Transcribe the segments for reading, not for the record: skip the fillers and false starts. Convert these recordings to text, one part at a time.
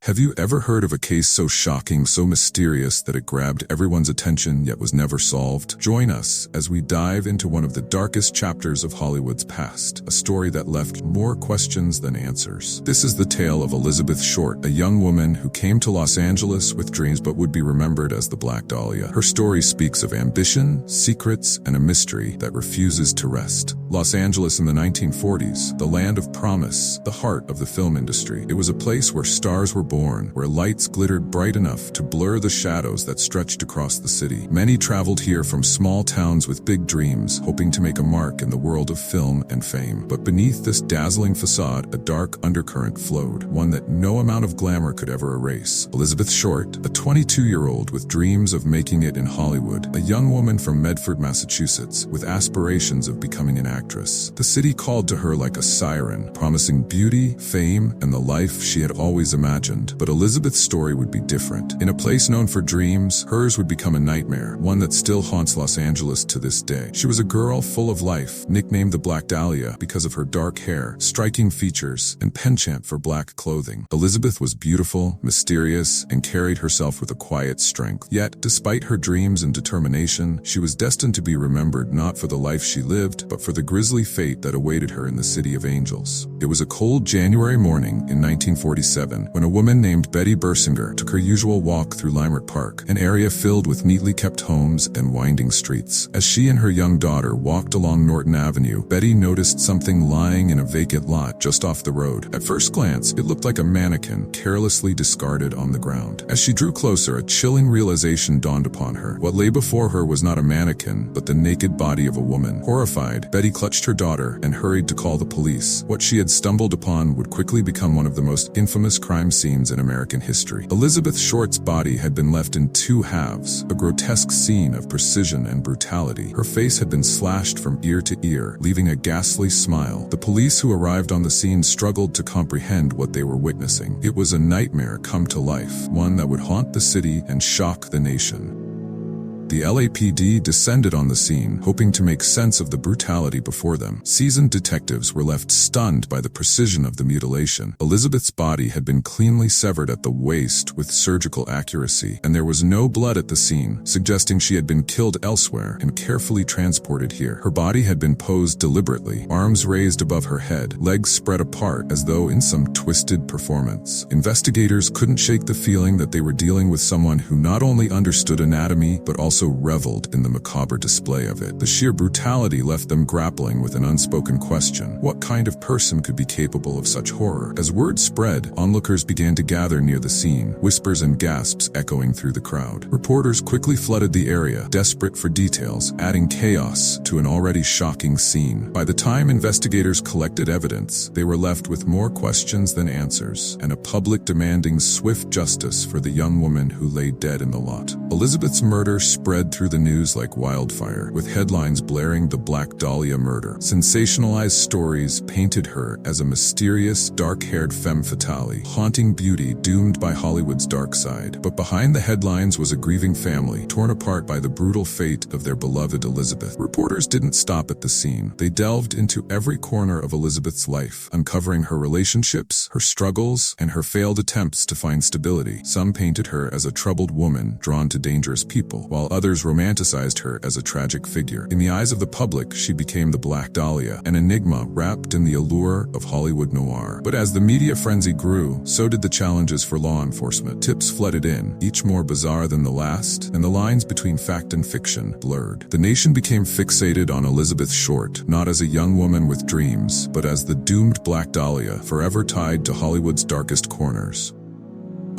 Have you ever heard of a case so shocking, so mysterious that it grabbed everyone's attention yet was never solved? Join us as we dive into one of the darkest chapters of Hollywood's past, a story that left more questions than answers. This is the tale of Elizabeth Short, a young woman who came to Los Angeles with dreams but would be remembered as the Black Dahlia. Her story speaks of ambition, secrets, and a mystery that refuses to rest. Los Angeles in the 1940s, the land of promise, the heart of the film industry. It was a place where stars were born, where lights glittered bright enough to blur the shadows that stretched across the city. Many traveled here from small towns with big dreams, hoping to make a mark in the world of film and fame. But beneath this dazzling facade, a dark undercurrent flowed, one that no amount of glamour could ever erase. Elizabeth Short, a 22-year-old with dreams of making it in Hollywood, a young woman from Medford, Massachusetts, with aspirations of becoming an actress. The city called to her like a siren, promising beauty, fame, and the life she had always imagined. But Elizabeth's story would be different. In a place known for dreams, hers would become a nightmare, one that still haunts Los Angeles to this day. She was a girl full of life, nicknamed the Black Dahlia because of her dark hair, striking features, and penchant for black clothing. Elizabeth was beautiful, mysterious, and carried herself with a quiet strength. Yet, despite her dreams and determination, she was destined to be remembered not for the life she lived, but for the grisly fate that awaited her in the City of Angels. It was a cold January morning in 1947 when a woman named Betty Bersinger took her usual walk through Leimert Park, an area filled with neatly kept homes and winding streets. As she and her young daughter walked along Norton Avenue, Betty noticed something lying in a vacant lot just off the road. At first glance, it looked like a mannequin carelessly discarded on the ground. As she drew closer, a chilling realization dawned upon her. What lay before her was not a mannequin, but the naked body of a woman. Horrified, Betty clutched her daughter and hurried to call the police. What she had stumbled upon would quickly become one of the most infamous crime scenes in American history. Elizabeth Short's body had been left in two halves, a grotesque scene of precision and brutality. Her face had been slashed from ear to ear, leaving a ghastly smile. The police who arrived on the scene struggled to comprehend what they were witnessing. It was a nightmare come to life, one that would haunt the city and shock the nation. The LAPD descended on the scene, hoping to make sense of the brutality before them. Seasoned detectives were left stunned by the precision of the mutilation. Elizabeth's body had been cleanly severed at the waist with surgical accuracy, and there was no blood at the scene, suggesting she had been killed elsewhere and carefully transported here. Her body had been posed deliberately, arms raised above her head, legs spread apart as though in some twisted performance. Investigators couldn't shake the feeling that they were dealing with someone who not only understood anatomy, but also reveled in the macabre display of it. The sheer brutality left them grappling with an unspoken question. What kind of person could be capable of such horror? As word spread, onlookers began to gather near the scene, whispers and gasps echoing through the crowd. Reporters quickly flooded the area, desperate for details, adding chaos to an already shocking scene. By the time investigators collected evidence, they were left with more questions than answers, and a public demanding swift justice for the young woman who lay dead in the lot. Elizabeth's murder spread through the news like wildfire, with headlines blaring the Black Dahlia murder. Sensationalized stories painted her as a mysterious, dark-haired femme fatale, haunting beauty doomed by Hollywood's dark side. But behind the headlines was a grieving family, torn apart by the brutal fate of their beloved Elizabeth. Reporters didn't stop at the scene. They delved into every corner of Elizabeth's life, uncovering her relationships, her struggles, and her failed attempts to find stability. Some painted her as a troubled woman drawn to dangerous people, while others romanticized her as a tragic figure. In the eyes of the public, she became the Black Dahlia, an enigma wrapped in the allure of Hollywood noir. But as the media frenzy grew, so did the challenges for law enforcement. Tips flooded in, each more bizarre than the last, and the lines between fact and fiction blurred. The nation became fixated on Elizabeth Short, not as a young woman with dreams, but as the doomed Black Dahlia, forever tied to Hollywood's darkest corners.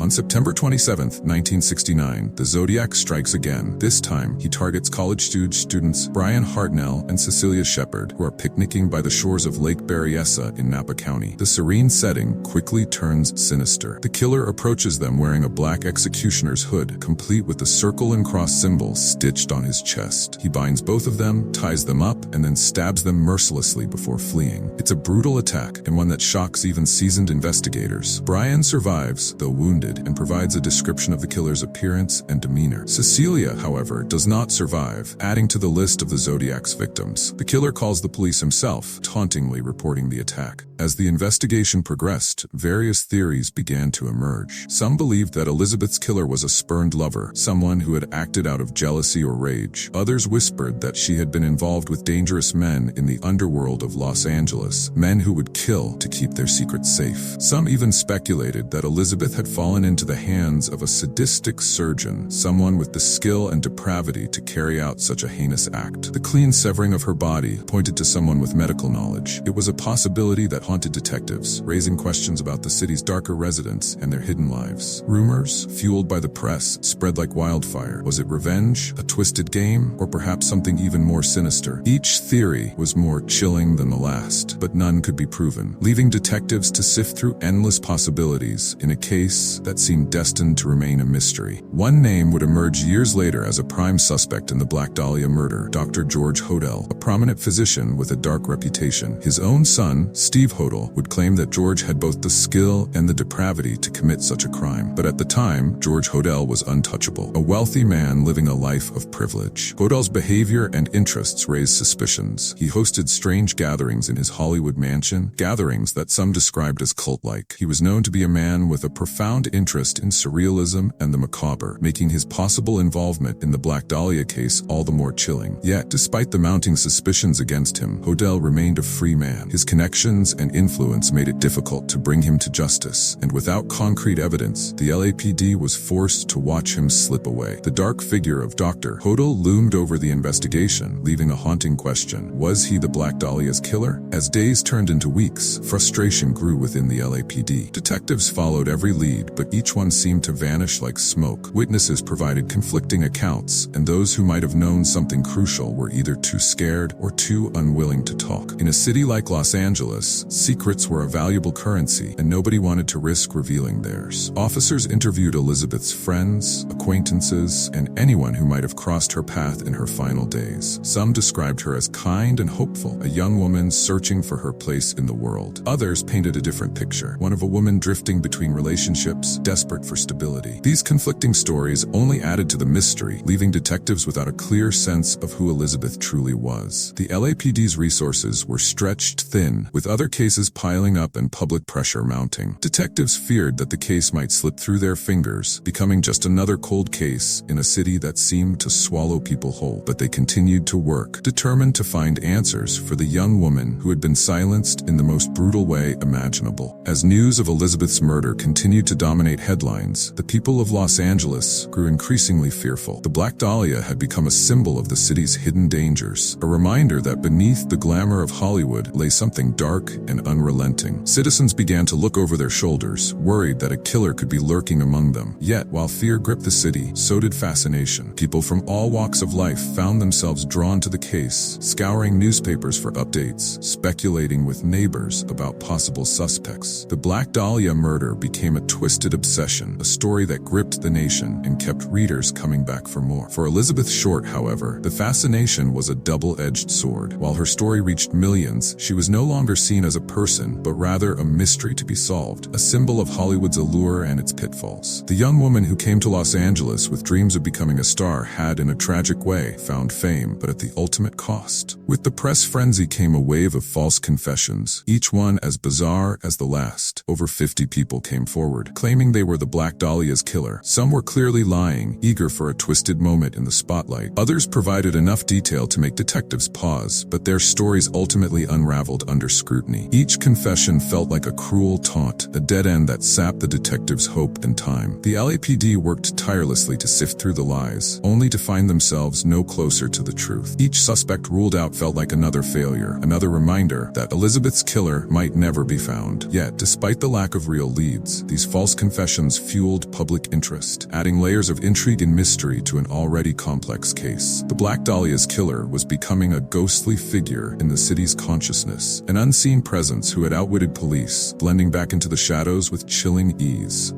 On September 27, 1969, the Zodiac strikes again. This time, he targets college students Brian Hartnell and Cecilia Shepard, who are picnicking by the shores of Lake Berryessa in Napa County. The serene setting quickly turns sinister. The killer approaches them wearing a black executioner's hood, complete with the circle and cross symbol stitched on his chest. He binds both of them, ties them up, and then stabs them mercilessly before fleeing. It's a brutal attack, and one that shocks even seasoned investigators. Brian survives, though wounded, vivid and provides a description of the killer's appearance and demeanor. Cecilia, however, does not survive, adding to the list of the Zodiac's victims. The killer calls the police himself, tauntingly reporting the attack. As the investigation progressed, various theories began to emerge. Some believed that Elizabeth's killer was a spurned lover, someone who had acted out of jealousy or rage. Others whispered that she had been involved with dangerous men in the underworld of Los Angeles, men who would kill to keep their secrets safe. Some even speculated that Elizabeth had fallen into the hands of a sadistic surgeon, someone with the skill and depravity to carry out such a heinous act. The clean severing of her body pointed to someone with medical knowledge. It was a possibility that haunted detectives, raising questions about the city's darker residents and their hidden lives. Rumors, fueled by the press, spread like wildfire. Was it revenge, a twisted game, or perhaps something even more sinister? Each theory was more chilling than the last, but none could be proven, leaving detectives to sift through endless possibilities in a case that seemed destined to remain a mystery. One name would emerge years later as a prime suspect in the Black Dahlia murder: Dr. George Hodel, a prominent physician with a dark reputation. His own son, Steve Hodel, would claim that George had both the skill and the depravity to commit such a crime. But at the time, George Hodel was untouchable, a wealthy man living a life of privilege. Hodel's behavior and interests raised suspicions. He hosted strange gatherings in his Hollywood mansion, gatherings that some described as cult-like. He was known to be a man with a profound interest in surrealism and the macabre, making his possible involvement in the Black Dahlia case all the more chilling. Yet, despite the mounting suspicions against him, Hodel remained a free man. His connections and influence made it difficult to bring him to justice, and without concrete evidence, the LAPD was forced to watch him slip away. The dark figure of Dr. Hodel loomed over the investigation, leaving a haunting question: was he the Black Dahlia's killer? As days turned into weeks, frustration grew within the LAPD. Detectives followed every lead, but each one seemed to vanish like smoke. Witnesses provided conflicting accounts, and those who might have known something crucial were either too scared or too unwilling to talk. In a city like Los Angeles, secrets were a valuable currency, and nobody wanted to risk revealing theirs. Officers interviewed Elizabeth's friends, acquaintances, and anyone who might have crossed her path in her final days. Some described her as kind and hopeful, a young woman searching for her place in the world. Others painted a different picture, one of a woman drifting between relationships, desperate for stability. These conflicting stories only added to the mystery, leaving detectives without a clear sense of who Elizabeth truly was. The LAPD's resources were stretched thin, with other cases piling up and public pressure mounting. Detectives feared that the case might slip through their fingers, becoming just another cold case in a city that seemed to swallow people whole. But they continued to work, determined to find answers for the young woman who had been silenced in the most brutal way imaginable. As news of Elizabeth's murder continued to dominate headlines, the people of Los Angeles grew increasingly fearful. The Black Dahlia had become a symbol of the city's hidden dangers, a reminder that beneath the glamour of Hollywood lay something dark and unrelenting. Citizens began to look over their shoulders, worried that a killer could be lurking among them. Yet, while fear gripped the city, so did fascination. People from all walks of life found themselves drawn to the case, scouring newspapers for updates, speculating with neighbors about possible suspects. The Black Dahlia murder became a twisted obsession, a story that gripped the nation and kept readers coming back for more. For Elizabeth Short, however, the fascination was a double-edged sword. While her story reached millions, she was no longer seen as a person, but rather a mystery to be solved, a symbol of Hollywood's allure and its pitfalls. The young woman who came to Los Angeles with dreams of becoming a star had, in a tragic way, found fame, but at the ultimate cost. With the press frenzy came a wave of false confessions, each one as bizarre as the last. Over 50 people came forward, claiming they were the Black Dahlia's killer. Some were clearly lying, eager for a twisted moment in the spotlight. Others provided enough detail to make detectives pause, but their stories ultimately unraveled under scrutiny. Each confession felt like a cruel taunt, a dead end that sapped the detectives' hope and time. The LAPD worked tirelessly to sift through the lies, only to find themselves no closer to the truth. Each suspect ruled out felt like another failure, another reminder that Elizabeth's killer might never be found. Yet, despite the lack of real leads, these false confessions fueled public interest, adding layers of intrigue and mystery to an already complex case. The Black Dahlia's killer was becoming a ghostly figure in the city's consciousness, an unseen presence who had outwitted police, blending back into the shadows with chilling ease.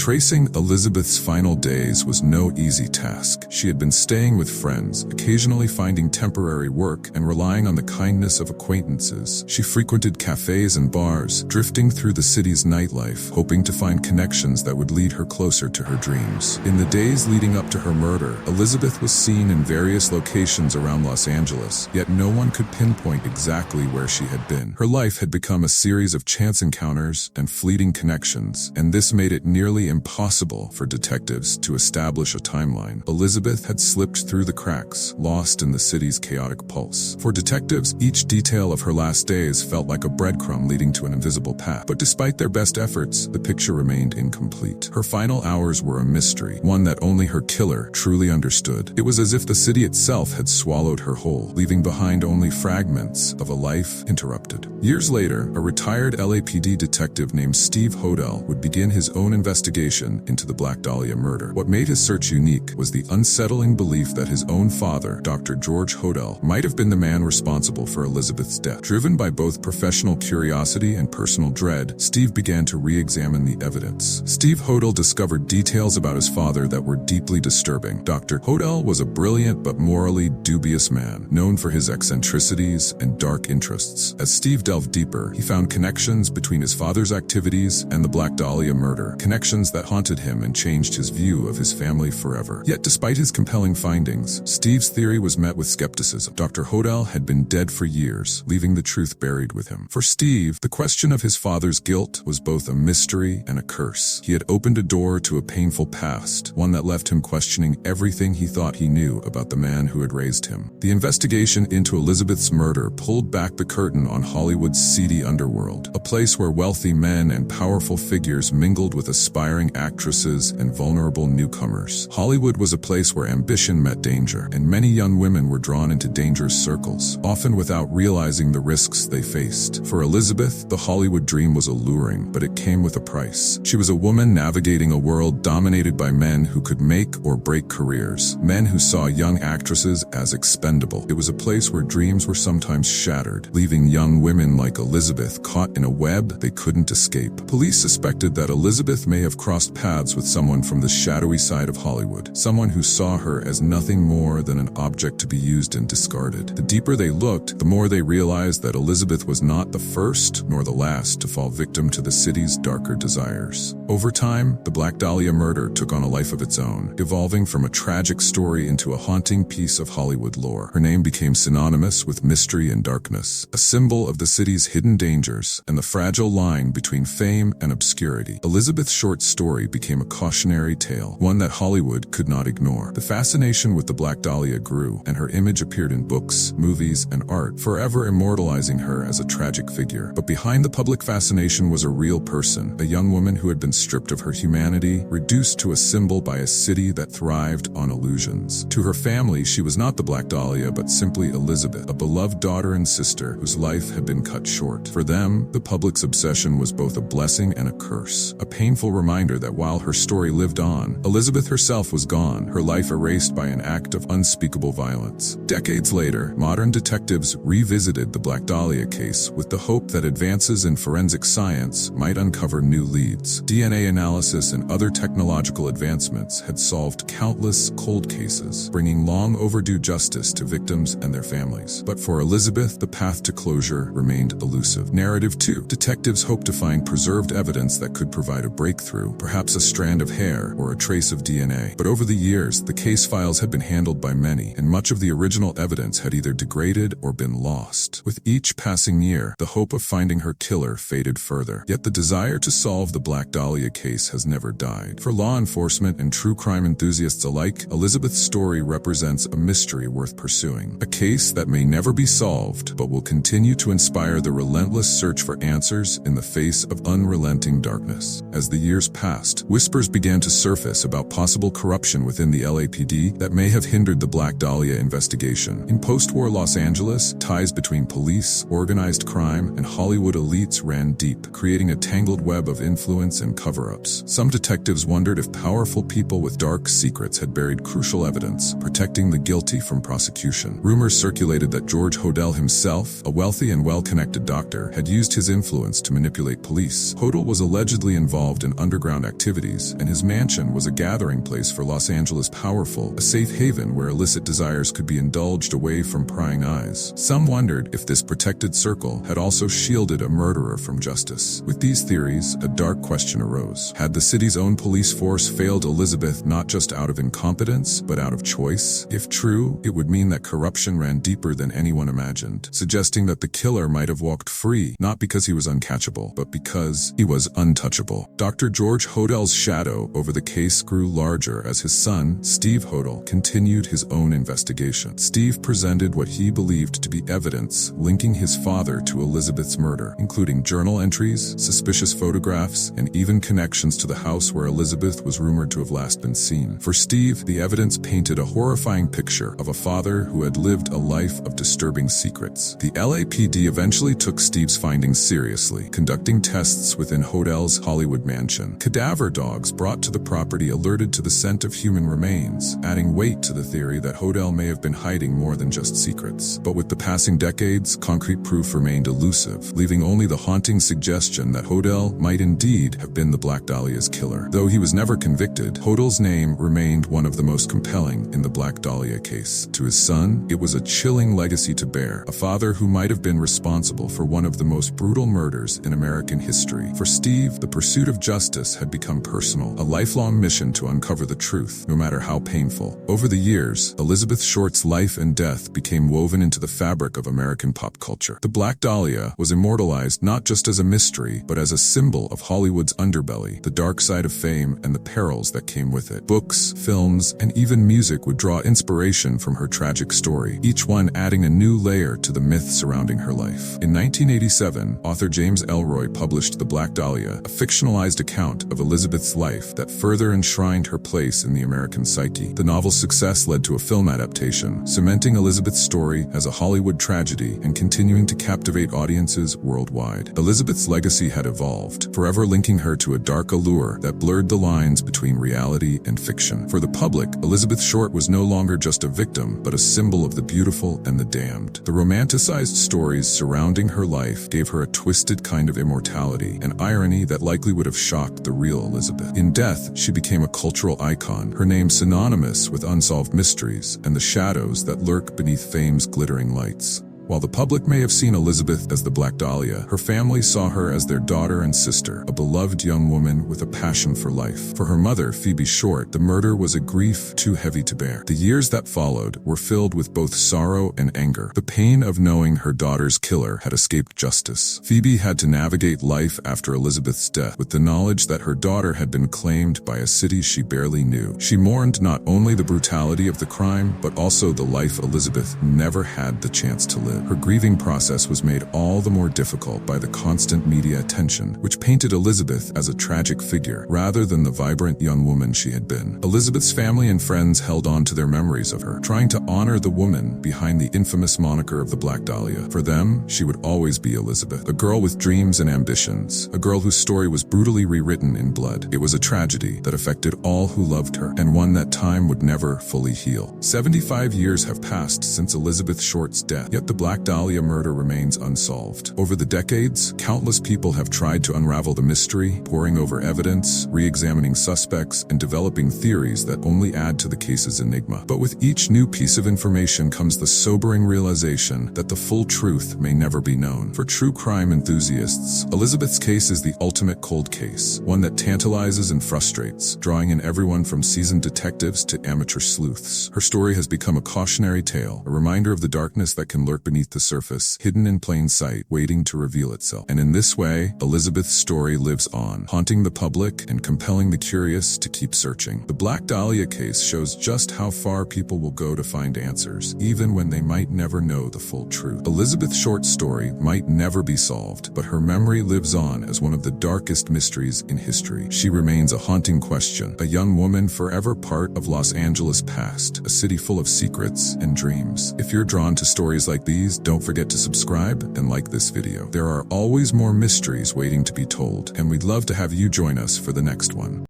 Tracing Elizabeth's final days was no easy task. She had been staying with friends, occasionally finding temporary work and relying on the kindness of acquaintances. She frequented cafes and bars, drifting through the city's nightlife, hoping to find connections that would lead her closer to her dreams. In the days leading up to her murder, Elizabeth was seen in various locations around Los Angeles, yet no one could pinpoint exactly where she had been. Her life had become a series of chance encounters and fleeting connections, and this made it nearly impossible for detectives to establish a timeline. Elizabeth had slipped through the cracks, lost in the city's chaotic pulse. For detectives, each detail of her last days felt like a breadcrumb leading to an invisible path. But despite their best efforts, the picture remained incomplete. Her final hours were a mystery, one that only her killer truly understood. It was as if the city itself had swallowed her whole, leaving behind only fragments of a life interrupted. Years later, a retired LAPD detective named Steve Hodel would begin his own investigation into the Black Dahlia murder. What made his search unique was the unsettling belief that his own father, Dr. George Hodel, might have been the man responsible for Elizabeth's death. Driven by both professional curiosity and personal dread, Steve began to re-examine the evidence. Steve Hodel discovered details about his father that were deeply disturbing. Dr. Hodel was a brilliant but morally dubious man, known for his eccentricities and dark interests. As Steve delved deeper, he found connections between his father's activities and the Black Dahlia murder, connections that haunted him and changed his view of his family forever. Yet despite his compelling findings, Steve's theory was met with skepticism. Dr. Hodel had been dead for years, leaving the truth buried with him. For Steve, the question of his father's guilt was both a mystery and a curse. He had opened a door to a painful past, one that left him questioning everything he thought he knew about the man who had raised him. The investigation into Elizabeth's murder pulled back the curtain on Hollywood's seedy underworld, a place where wealthy men and powerful figures mingled with aspiring actresses and vulnerable newcomers. Hollywood was a place where ambition met danger, and many young women were drawn into dangerous circles, often without realizing the risks they faced. For Elizabeth, the Hollywood dream was alluring, but it came with a price. She was a woman navigating a world dominated by men who could make or break careers, men who saw young actresses as expendable. It was a place where dreams were sometimes shattered, leaving young women like Elizabeth caught in a web they couldn't escape. Police suspected that Elizabeth may have crossed paths with someone from the shadowy side of Hollywood, someone who saw her as nothing more than an object to be used and discarded. The deeper they looked, the more they realized that Elizabeth was not the first nor the last to fall victim to the city's darker desires. Over time, the Black Dahlia murder took on a life of its own, evolving from a tragic story into a haunting piece of Hollywood lore. Her name became synonymous with mystery and darkness, a symbol of the city's hidden dangers and the fragile line between fame and obscurity. Elizabeth's short story became a cautionary tale, one that Hollywood could not ignore. The fascination with the Black Dahlia grew, and her image appeared in books, movies, and art, forever immortalizing her as a tragic figure. But behind the public fascination was a real person, a young woman who had been stripped of her humanity, reduced to a symbol by a city that thrived on illusions. To her family, she was not the Black Dahlia, but simply Elizabeth, a beloved daughter and sister whose life had been cut short. For them, the public's obsession was both a blessing and a curse, a painful reminder that while her story lived on, Elizabeth herself was gone, her life erased by an act of unspeakable violence. Decades later, modern detectives revisited the Black Dahlia case with the hope that advances in forensic science might uncover new leads. DNA analysis and other technological advancements had solved countless cold cases, bringing long overdue justice to victims and their families. But for Elizabeth, the path to closure remained elusive. Narrative 2. Detectives hoped to find preserved evidence that could provide a breakthrough, perhaps a strand of hair or a trace of DNA. But over the years, the case files had been handled by many, and much of the original evidence had either degraded or been lost. With each passing year, the hope of finding her killer faded further. Yet the desire to solve the Black Dahlia case has never died. For law enforcement and true crime enthusiasts alike, Elizabeth's story represents a mystery worth pursuing. A case that may never be solved, but will continue to inspire the relentless search for answers in the face of unrelenting darkness. As the years passed, whispers began to surface about possible corruption within the LAPD that may have hindered the Black Dahlia investigation. In post-war Los Angeles, ties between police, organized crime, and Hollywood elites ran deep, creating a tangled web of influence and cover-ups. Some detectives wondered if powerful people with dark secrets had buried crucial evidence, protecting the guilty from prosecution. Rumors circulated that George Hodel himself, a wealthy and well-connected doctor, had used his influence to manipulate police. Hodel was allegedly involved in underground underground activities, and his mansion was a gathering place for Los Angeles powerful, a safe haven where illicit desires could be indulged away from prying eyes. Some wondered if this protected circle had also shielded a murderer from justice. With these theories, a dark question arose. Had the city's own police force failed Elizabeth not just out of incompetence, but out of choice? If true, it would mean that corruption ran deeper than anyone imagined, suggesting that the killer might have walked free, not because he was uncatchable, but because he was untouchable. Dr. George Hodell's shadow over the case grew larger as his son, Steve Hodel, continued his own investigation. Steve presented what he believed to be evidence linking his father to Elizabeth's murder, including journal entries, suspicious photographs, and even connections to the house where Elizabeth was rumored to have last been seen. For Steve, the evidence painted a horrifying picture of a father who had lived a life of disturbing secrets. The LAPD eventually took Steve's findings seriously, conducting tests within Hodell's Hollywood mansion. Cadaver dogs brought to the property alerted to the scent of human remains, adding weight to the theory that Hodell may have been hiding more than just secrets. But with the passing decades, concrete proof remained elusive, leaving only the haunting suggestion that Hodell might indeed have been the Black Dahlia's killer. Though he was never convicted, Hodell's name remained one of the most compelling in the Black Dahlia case. To his son, it was a chilling legacy to bear, a father who might have been responsible for one of the most brutal murders in American history. For Steve, the pursuit of justice had become personal, a lifelong mission to uncover the truth, no matter how painful. Over the years, Elizabeth Short's life and death became woven into the fabric of American pop culture. The Black Dahlia was immortalized not just as a mystery, but as a symbol of Hollywood's underbelly, the dark side of fame, and the perils that came with it. Books, films, and even music would draw inspiration from her tragic story, each one adding a new layer to the myth surrounding her life. In 1987, author James Elroy published The Black Dahlia, a fictionalized account of Elizabeth's life that further enshrined her place in the American psyche. The novel's success led to a film adaptation, cementing Elizabeth's story as a Hollywood tragedy and continuing to captivate audiences worldwide. Elizabeth's legacy had evolved, forever linking her to a dark allure that blurred the lines between reality and fiction. For the public, Elizabeth Short was no longer just a victim, but a symbol of the beautiful and the damned. The romanticized stories surrounding her life gave her a twisted kind of immortality, an irony that likely would have shocked the real Elizabeth. In death, she became a cultural icon, her name synonymous with unsolved mysteries and the shadows that lurk beneath fame's glittering lights. While the public may have seen Elizabeth as the Black Dahlia, her family saw her as their daughter and sister, a beloved young woman with a passion for life. For her mother, Phoebe Short, the murder was a grief too heavy to bear. The years that followed were filled with both sorrow and anger, the pain of knowing her daughter's killer had escaped justice. Phoebe had to navigate life after Elizabeth's death with the knowledge that her daughter had been claimed by a city she barely knew. She mourned not only the brutality of the crime, but also the life Elizabeth never had the chance to live. Her grieving process was made all the more difficult by the constant media attention, which painted Elizabeth as a tragic figure, rather than the vibrant young woman she had been. Elizabeth's family and friends held on to their memories of her, trying to honor the woman behind the infamous moniker of the Black Dahlia. For them, she would always be Elizabeth, a girl with dreams and ambitions, a girl whose story was brutally rewritten in blood. It was a tragedy that affected all who loved her, and one that time would never fully heal. 75 years have passed since Elizabeth Short's death, yet the Black Dahlia murder remains unsolved. Over the decades, countless people have tried to unravel the mystery, poring over evidence, re-examining suspects, and developing theories that only add to the case's enigma. But with each new piece of information comes the sobering realization that the full truth may never be known. For true crime enthusiasts, Elizabeth's case is the ultimate cold case, one that tantalizes and frustrates, drawing in everyone from seasoned detectives to amateur sleuths. Her story has become a cautionary tale, a reminder of the darkness that can lurk beneath the surface, hidden in plain sight, waiting to reveal itself. And in this way, Elizabeth's story lives on, haunting the public and compelling the curious to keep searching. The Black Dahlia case shows just how far people will go to find answers, even when they might never know the full truth. Elizabeth Short's story might never be solved, but her memory lives on as one of the darkest mysteries in history. She remains a haunting question, a young woman forever part of Los Angeles' past, a city full of secrets and dreams. If you're drawn to stories like these, don't forget to subscribe and like this video. There are always more mysteries waiting to be told, and we'd love to have you join us for the next one.